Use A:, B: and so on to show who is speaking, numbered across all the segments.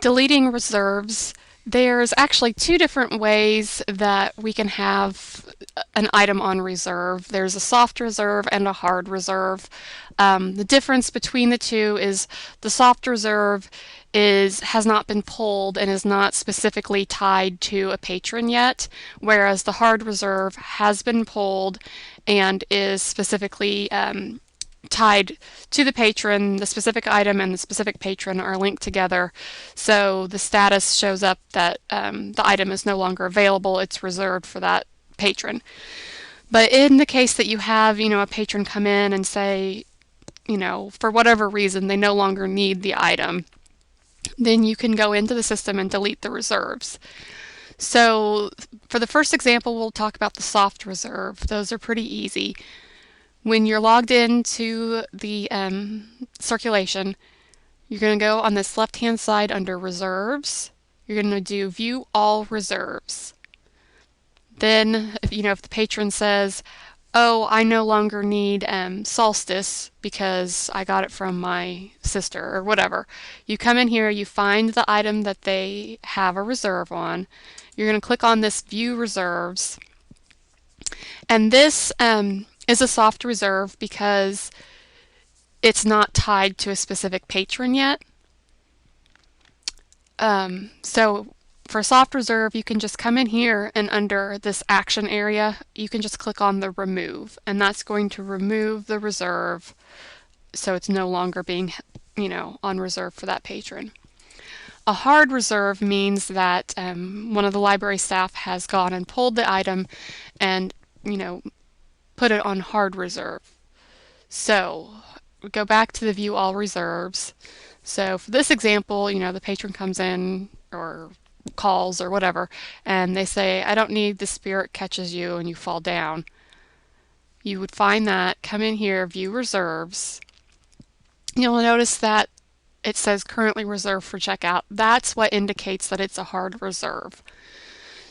A: Deleting reserves, there's actually two different ways that we can have an item on reserve. There's a soft reserve and a hard reserve. The difference between the two is the soft reserve has not been pulled and is not specifically tied to a patron yet, whereas the hard reserve has been pulled and is specifically tied to the patron. The specific item and the specific patron are linked together, so the status shows up that the item is no longer available. It's reserved for that patron. But in the case that you have, a patron come in and say, for whatever reason, they no longer need the item, then you can go into the system and delete the reserves. So for the first example, we'll talk about the soft reserve. Those are pretty easy. When you're logged into the circulation, you're going to go on this left-hand side under Reserves. You're going to do View All Reserves. Then, if the patron says, oh, I no longer need Solstice because I got it from my sister or whatever, you come in here, you find the item that they have a reserve on. You're going to click on this View Reserves. And this is a soft reserve because it's not tied to a specific patron yet. So for soft reserve, you can just come in here and under this action area, you can just click on the remove, and that's going to remove the reserve so it's no longer being, on reserve for that patron. A hard reserve means that one of the library staff has gone and pulled the item and, put it on hard reserve. So we go back to the view all reserves. So for this example, the patron comes in or calls or whatever, and they say, I don't need the spirit catches you and you fall down. You would find that, come in here, view reserves. You'll notice that it says currently reserved for checkout. That's what indicates that it's a hard reserve.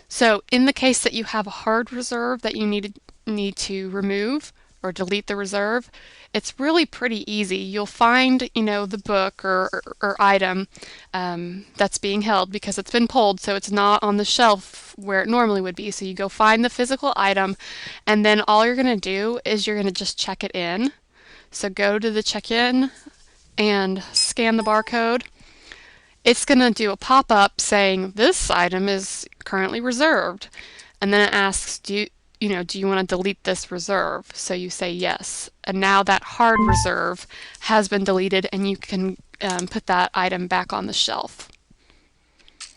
A: So in the case that you have a hard reserve that you need to remove or delete the reserve, it's really pretty easy. You'll find, the book or item that's being held because it's been pulled, so it's not on the shelf where it normally would be. So you go find the physical item, and then all you're going to do is you're going to just check it in. So go to the check-in and scan the barcode. It's going to do a pop-up saying this item is currently reserved, and then it asks, do you want to delete this reserve? So you say yes, and now that hard reserve has been deleted and you can put that item back on the shelf.